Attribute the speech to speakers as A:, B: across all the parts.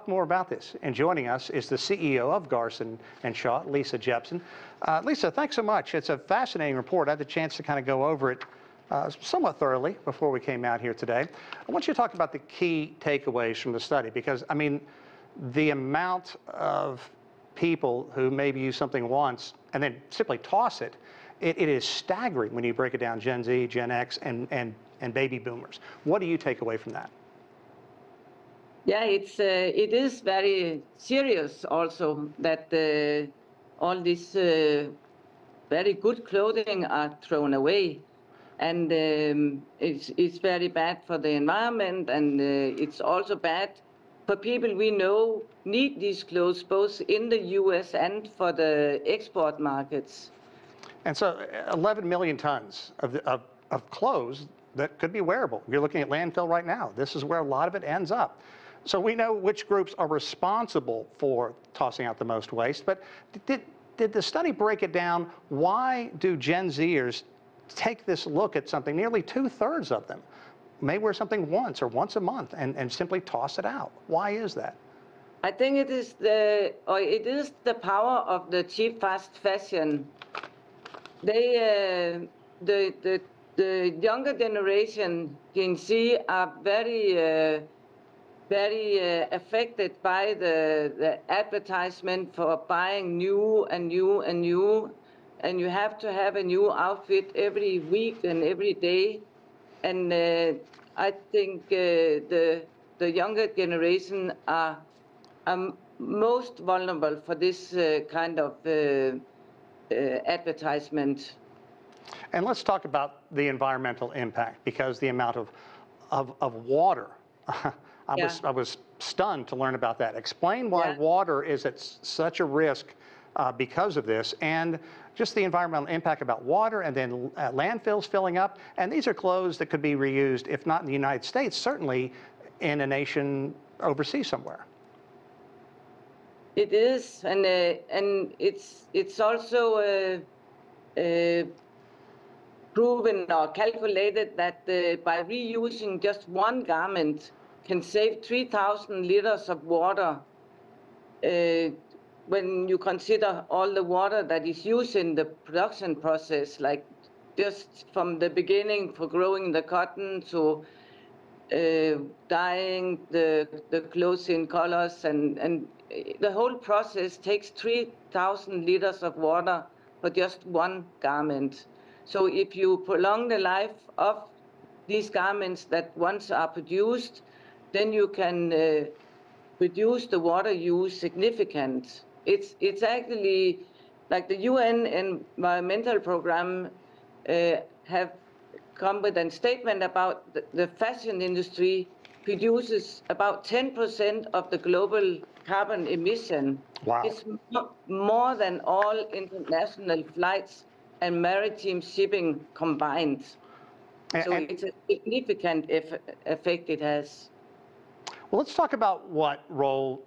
A: More about this, and joining us is the CEO of Garson and Shaw, Lisa Jepsen. Lisa, thanks so much. It's a fascinating report. I had the chance to kind of go over it somewhat thoroughly before we came out here today. I want you to talk about the key takeaways from the study, because, I mean, the amount of people who maybe use something once and then simply toss it, it is staggering when you break it down, Gen Z, Gen X, and baby boomers. What do you take away from that?
B: Yeah, it is very serious also that all this very good clothing are thrown away, and it's very bad for the environment, and it's also bad for people we know need these clothes both in the U.S. and for the export markets.
A: And so 11 million tons of clothes that could be wearable. You're looking at landfill right now. This is where a lot of it ends up. So we know which groups are responsible for tossing out the most waste, but did the study break it down? Why do Gen Zers take this look at something? Nearly 2/3 of them may wear something once or once a month and simply toss it out. Why is that?
B: I think it is the power of the cheap fast fashion. They the younger generation, Gen Z, are very affected by the advertisement for buying new and new and new, and you have to have a new outfit every week and every day. And I think the younger generation are most vulnerable for this kind of advertisement.
A: And let's talk about the environmental impact, because the amount of water. I was stunned to learn about that. Explain why water is at such a risk because of this, and just the environmental impact about water, and then landfills filling up. And these are clothes that could be reused, if not in the United States, certainly in a nation overseas somewhere.
B: It is, and it's also proven or calculated that by reusing just one garment can save 3,000 liters of water when you consider all the water that is used in the production process, like just from the beginning for growing the cotton to dyeing the clothes in colors, and the whole process takes 3,000 liters of water for just one garment. So if you prolong the life of these garments that once are produced, then you can reduce the water use significant. It's actually like the UN Environmental Program have come with a statement about the fashion industry produces about 10% of the global carbon emission.
A: Wow.
B: It's more than all international flights and maritime shipping combined. So it's a significant effect it has.
A: Well, let's talk about what role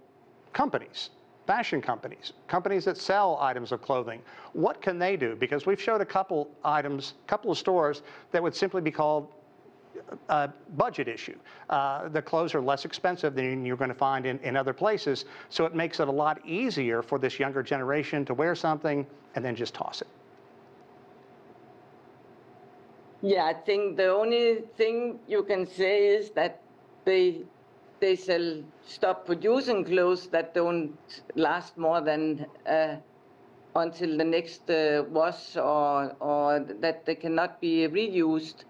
A: companies, fashion companies, companies that sell items of clothing, what can they do? Because we've showed a couple items, couple of stores that would simply be called a budget issue. The clothes are less expensive than you're going to find in other places, so it makes it a lot easier for this younger generation to wear something and then just toss it.
B: Yeah, I think the only thing you can say is that they shall stop producing clothes that don't last more than until the next wash, or that they cannot be reused,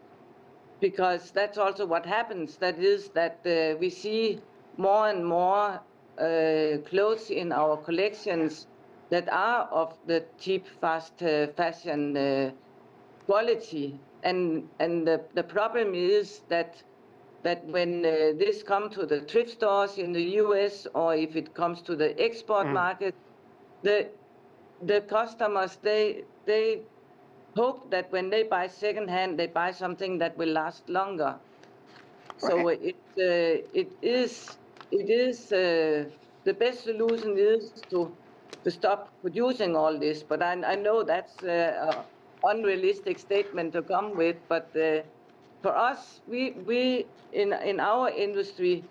B: because that's also what happens. That is that we see more and more clothes in our collections that are of the cheap fast fashion quality, and the problem is that when this comes to the thrift stores in the U.S., or if it comes to the export market, the customers, they hope that when they buy secondhand, they buy something that will last longer. So it is the best solution is to stop producing all this. But I know that's an unrealistic statement to come with, but for us, we in our industry,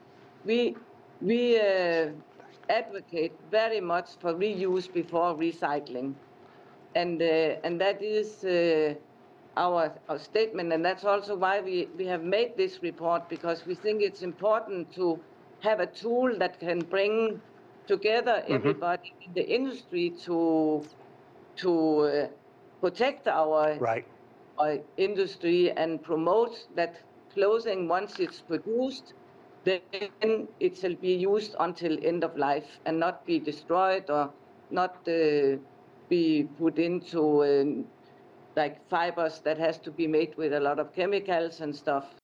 B: we we advocate very much for reuse before recycling. And that is our statement, and that's also why we have made this report, because we think it's important to have a tool that can bring together everybody in the industry to protect our industry and promote that clothing, once it's produced, then it shall be used until end of life and not be destroyed or not be put into like fibers that has to be made with a lot of chemicals and stuff.